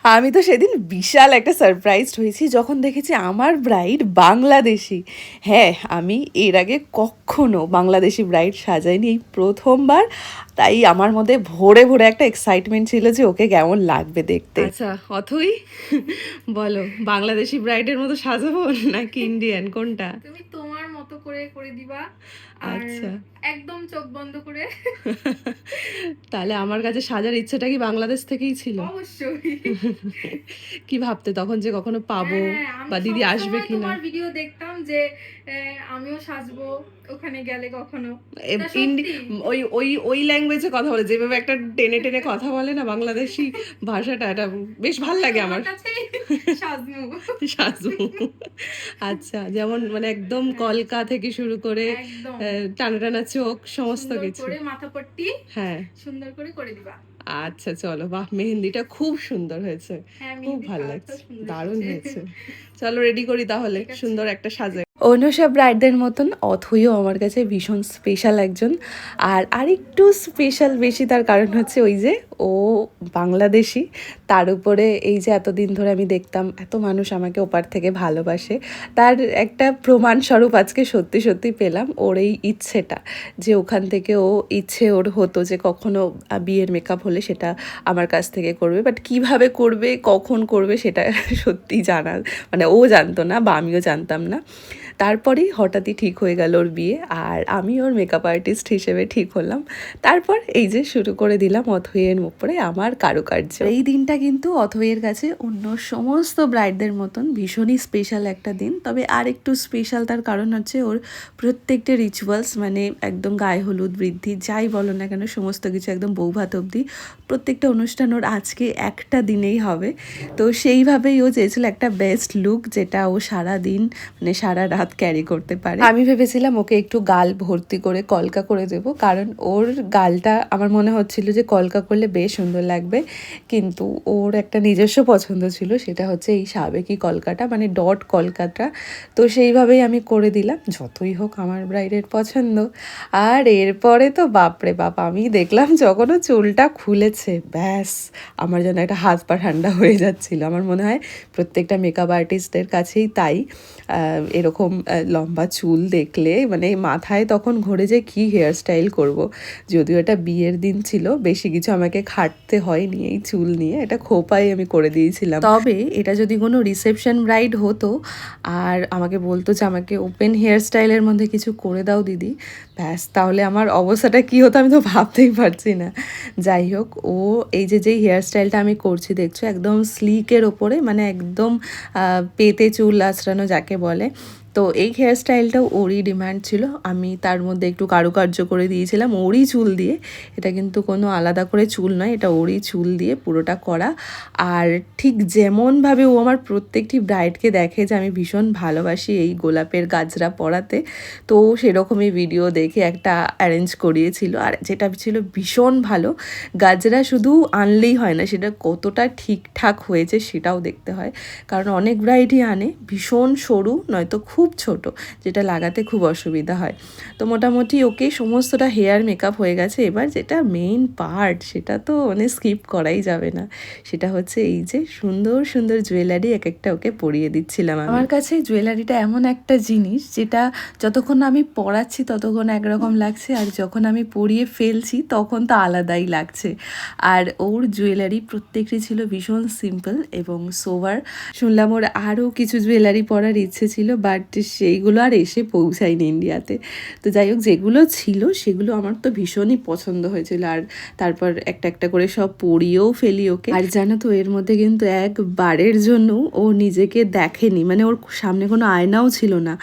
আমি তো সেদিন বিশাল একটা সারপ্রাইজড হয়েছি যখন দেখেছি আমার ব্রাইড বাংলাদেশি। হ্যাঁ, আমি এর আগে কখনো বাংলাদেশি ব্রাইড সাজাইনি, এই প্রথমবার। তাই আমার মধ্যে ভরে ভরে একটা এক্সাইটমেন্ট ছিল যে ওকে কেমন লাগবে দেখতে। আচ্ছা অথই, বলো বাংলাদেশি ব্রাইডের মতো সাজাবো নাকি ইন্ডিয়ান, কোনটা? তুমি তোমার মতো করে করে দিবা, আর আচ্ছা একদম চোখ বন্ধ করে। তাহলে আমার কাছে সাজার ইচ্ছেটা কি বাংলাদেশ থেকেই ছিল? অবশ্যই। কি ভাবতে তখন যে কখনো পাবো বা দিদি আসবে কিনা? তোমার ভিডিও দেখতাম যে আমিও সাজবো ওখানে গেলে কখনো। ওই ওই ওই ল্যাঙ্গুয়েজে কথা বলে, যেভাবে একটা টেনে টেনে কথা বলে না বাংলাদেশি ভাষাটা, এটা বেশ ভাল লাগে আমার। সাজু। আচ্ছা, যেমন মানে একদম কলকা থেকে শুরু করে টানা টানা চোখ সমস্ত কিছু, মাথাপট্টি হ্যাঁ সুন্দর করে করে দিবা। আচ্ছা চলো, বাহ, মেহেন্দিটা খুব সুন্দর হয়েছে, খুব ভালো লাগছে, দারুণ হয়েছে। চলো রেডি করি তাহলে, সুন্দর একটা সাজাই। অন্য সব ব্রাইডদের মতন অথইও আমার কাছে ভীষণ স্পেশাল একজন। আর আরেকটু স্পেশাল বেশি তার কারণ হচ্ছে ওই যে ও বাংলাদেশি, তার উপরে এই যে এতদিন ধরে আমি দেখতাম এত মানুষ আমাকে ওপার থেকে ভালোবাসে, তার একটা প্রমাণস্বরূপ আজকে সত্যি সত্যি পেলাম ওর এই ইচ্ছেটা, যে ওখান থেকে ও ইচ্ছে ওর হতো যে কখনো বিয়ের মেকআপ হলে সেটা আমার কাছ থেকে করবে, বাট কিভাবে করবে কখন করবে সেটা সত্যি জানা, মানে ও জানতো না বা আমিও জানতাম না। তারপরেই হঠাৎই ঠিক হয়ে গেল ওর বিয়ে, আর আমি ওর মেকআপ আর্টিস্ট হিসেবে ঠিক হলাম। তারপর এই যে শুরু করে দিলাম অথইয়ের উপরে আমার কারুকার্য। এই দিনটা কিন্তু অথইয়ের কাছে অন্য সমস্ত ব্রাইডদের মতন ভীষণই স্পেশাল একটা দিন, তবে আর একটু স্পেশাল তার কারণ হচ্ছে ওর প্রত্যেকটা রিচুয়ালস, মানে একদম গায়ে হলুদ বৃদ্ধি যাই বলো না কেন সমস্ত কিছু একদম বৌভাত অবধি প্রত্যেকটা অনুষ্ঠান ওর আজকে একটা দিনেই হবে। তো সেইভাবেই ও চেয়েছিল একটা বেস্ট লুক, যেটা ও সারা দিন মানে সারা রাত ক্যারি করতে পারে। আমি ভেবেছিলাম ওকে একটু গাল ভর্তি করে কলকা করে দেবো, কারণ ওর গালটা আমার মনে হচ্ছিল যে কলকা করলে বেশ সুন্দর লাগবে, কিন্তু ওর একটা নিজস্ব পছন্দ ছিল, সেটা হচ্ছে এই সাবেকি কলকাটা, মানে ডট কলকাটা। তো সেইভাবেই আমি করে দিলাম, যতই হোক আমার ব্রাইডের পছন্দ। আর এরপরে তো বাপরে বাপ, আমি দেখলাম যখন ও চুলটা খুলেছে, ব্যাস আমার যেন একটা হাত পা ঠান্ডা হয়ে যাচ্ছিল। আমার মনে হয় প্রত্যেকটা মেকআপ আর্টিস্টের কাছেই তাই, এরকম লম্বা চুল দেখলে মানে মাথায় তখন ঘোরে যে কী হেয়ার স্টাইল করব। যদিও এটা বিয়ের দিন ছিল, বেশি কিছু আমাকে খাটতে হয়নি এই চুল নিয়ে, এটা খোপাই আমি করে দিয়েছিলাম। তবে এটা যদি কোনো রিসেপশন ব্রাইড হতো আর আমাকে বলতো যে আমাকে ওপেন হেয়ার স্টাইলের মধ্যে কিছু করে দাও দিদি, ব্যাস তাহলে আমার অবস্থাটা কী হতো আমি তো ভাবতেই পারছি না। যাই হোক, ও এই যে যেই হেয়ার স্টাইলটা আমি করছি দেখছো, একদম স্লিকের ওপরে, মানে একদম পেতে চুল আঁচড়ানো যাকে বলে, তো এই হেয়ার স্টাইলটাও ওরই ডিমান্ড ছিল, আমি তার মধ্যে একটু কারুকার্য করে দিয়েছিলাম ওরই চুল দিয়ে। এটা কিন্তু কোনো আলাদা করে চুল নয়, এটা ওরই চুল দিয়ে পুরোটা করা। আর ঠিক যেমনভাবে ও আমার প্রত্যেকটি ব্রাইডকে দেখে যে আমি ভীষণ ভালোবাসি এই গোলাপের গাজরা পরাতে, তো সেরকমই ভিডিও দেখে একটা অ্যারেঞ্জ করিয়েছিল, আর যেটা ছিল ভীষণ ভালো। গাজরা শুধু আনলেই হয় না, সেটা কতটা ঠিকঠাক হয়েছে সেটাও দেখতে হয়, কারণ অনেক ব্রাইডই আনে ভীষণ সরু নয়তো খুব ছোট, যেটা লাগাতে খুব অসুবিধা হয়। তো মোটামুটি ওকে সমস্তটা হেয়ার মেকআপ হয়ে গেছে, এবার যেটা মেইন পার্ট সেটা তো মানে স্কিপ করাই যাবে না, সেটা হচ্ছে এই যে সুন্দর সুন্দর জুয়েলারি এক একটা ওকে পরিয়ে দিচ্ছিলাম। আমার কাছে জুয়েলারিটা এমন একটা জিনিস যেটা যতক্ষণ আমি পরাচ্ছি ততক্ষণ একরকম লাগছে, আর যখন আমি পরিয়ে ফেলছি তখন তো আলাদাই লাগছে। আর ওর জুয়েলারি প্রত্যেকটি ছিল ভীষণ সিম্পল এবং সোবার। শুনলাম ওর আরও কিছু জুয়েলারি পরার ইচ্ছে ছিল, বাট সেইগুলো আর এসে পৌঁছায়নি ইন্ডিয়াতে। তো যাই হোক, যেগুলো ছিল সেগুলো আমার তো ভীষণই পছন্দ হয়েছিল, আর তারপর একটা একটা করে সব পরিয়েও ফেলি ওকে। আর জানো তো এর মধ্যে কিন্তু একবারের জন্য ও নিজেকে দেখেনি, মানে ওর সামনে কোনো আয়নাও ছিল না।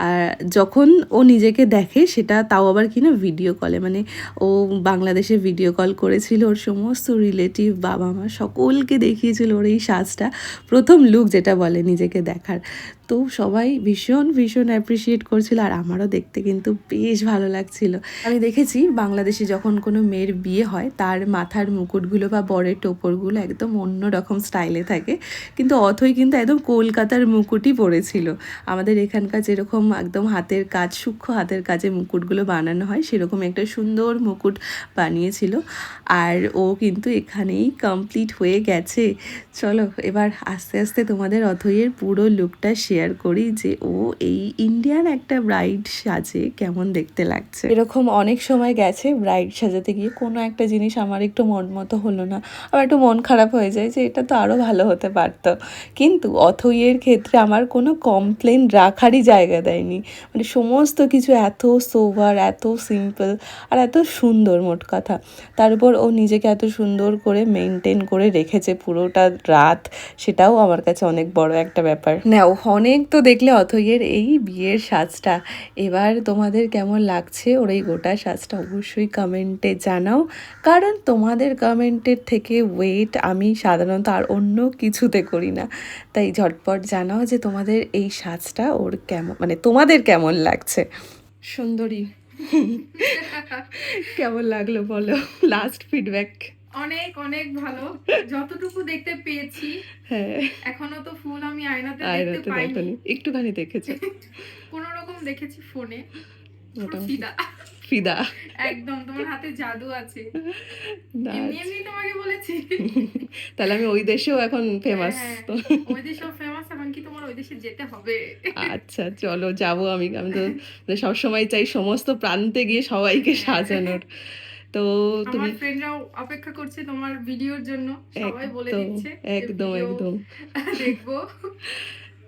আর যখন ও নিজেকে দেখে সেটা তাও আবার কিনা ভিডিও কলে, মানে ও বাংলাদেশে ভিডিও কল করেছিল, ওর সমস্ত রিলেটিভ বাবা মা সকলকে দেখিয়েছিল ওর এই সাজটা, প্রথম লুক যেটা বলে নিজেকে দেখার। তো সবাই ভীষণ ভীষণ ভীষণ অ্যাপ্রিসিয়েট করছিল, আর আমারও দেখতে কিন্তু বেশ ভালো লাগছিল। আমি দেখেছি বাংলাদেশে যখন কোনো মেয়ের বিয়ে হয় তার মাথার মুকুটগুলো বা বরের টোপরগুলো একদম অন্য রকম স্টাইলে থাকে, কিন্তু অথই কিন্তু একদম কলকাতার মুকুটই পরেছিল। আমাদের এখানকার যেরকম একদম হাতের কাজ, সূক্ষ্ম হাতের কাজে মুকুটগুলো বানানো হয় সেরকম একটা সুন্দর মুকুট বানিয়েছিল। আর ও কিন্তু এখানেই কমপ্লিট হয়ে গেছে। চলো এবার আস্তে আস্তে তোমাদের অথইয়ের পুরো লুকটা শেয়ার করি, যে ও এই ইন্ডিয়ান একটা ব্রাইড সাজে কেমন দেখতে লাগছে। এরকম অনেক সময় গেছে ব্রাইড সাজাতে গিয়ে কোনো একটা জিনিস আমার একটু মন মতো হলো না, আবার একটু মন খারাপ হয়ে যায় যে এটা তো আরও ভালো হতে পারতো। কিন্তু অথইয়ের ক্ষেত্রে আমার কোনো কমপ্লেন রাখারই জায়গা দেয়নি, মানে সমস্ত কিছু এত সোবার, এত সিম্পল আর এত সুন্দর। মোট কথা তার উপর ও নিজেকে এত সুন্দর করে মেনটেন করে রেখেছে পুরোটা রাত, সেটাও আমার কাছে অনেক বড় একটা ব্যাপার। নাও অনেক তো দেখলে অথইয়ের এই বিয়ের সাজটা, এবার তোমাদের কেমন লাগছে ওর এই গোটা সাজটা অবশ্যই কমেন্টে জানাও, কারণ তোমাদের কমেন্টের থেকে ওয়েট আমি সাধারণত আর অন্য কিছুতে করি না। তাই ঝটপট জানাও যে তোমাদের এই সাজটা ওর কেমন, মানে তোমাদের কেমন লাগছে। সুন্দরী কেমন লাগলো বলো, লাস্ট ফিডব্যাক। অনেক অনেক ভালো, যতটুকু দেখতে পেয়েছি। হ্যাঁ, এখনো তো ফুল আমি আয়নাতে দেখতে আয়নাতে পাইনি, দেখনি, একটুখানি দেখেছো? কোনো রকম দেখেছি ফোনে। মোটামুটি ফিদা, ফিদা। একদম তোমার হাতে জাদু আছে। না, এমনি এমনি তোমাকে বলেছি। তাহলে আমি ওই দেশেও এখন ফেমাস। হ্যাঁ, ওই দেশেও ফেমাস, এমনকি তোমার ওই দেশে যেতে হবে। আচ্ছা চলো যাবো, আমি আমি তো সবসময় চাই সমস্ত প্রান্তে গিয়ে সবাইকে সাজানোর। তো তুমি আমার ফ্রেন্ডরাও অপেক্ষা করছে তোমার ভিডিওর জন্য, সবাই বলে একদম দিচ্ছে একদম একদম দেখবো।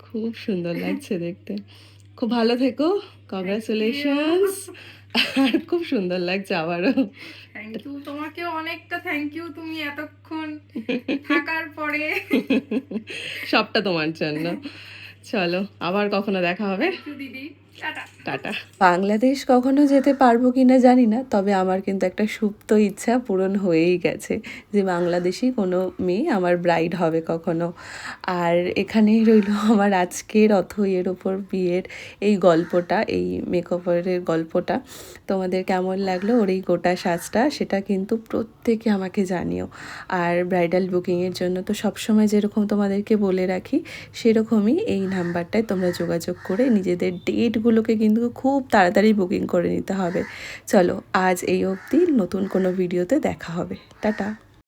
খুব সুন্দর লাগছে দেখতে। খুব ভালো থেকো, কংগ্রাচুলেশনস। আর খুব সুন্দর লাগছে আবারও। থ্যাংক ইউ, তোমাকে অনেকটা থ্যাংক ইউ, তুমি এতক্ষণ থাকার পরে। সবটা তোমার জন্য। চলো আবার কখনো দেখা হবে। দিদি, টাটা টাটা। বাংলাদেশ কখনো যেতে পারবো কিনা জানি না, তবে আমার কিন্তু একটা সুপ্ত ইচ্ছা পূরণ হয়েই গেছে যে বাংলাদেশি কোনো মেয়ে আমার ব্রাইড হবে কখনো। আর এখানেই রইল আমার আজকের অথইয়ের ওপর বিয়ের এই গল্পটা, এই মেকওভারের গল্পটা। তোমাদের কেমন লাগলো ওর এই গোটা সাজটা সেটা কিন্তু প্রত্যেকে আমাকে জানিও। আর ব্রাইডাল বুকিংয়ের জন্য তো সবসময় যেরকম তোমাদেরকে বলে রাখি, সেরকমই এই নাম্বারটায় তোমরা যোগাযোগ করে নিজেদের ডেটগুলোকে কিন্তু খুব তাড়াতাড়ি বুকিং করে নিতে হবে। চলো আজ এই অবধি, নতুন কোনো ভিডিওতে দেখা হবে। টাটা।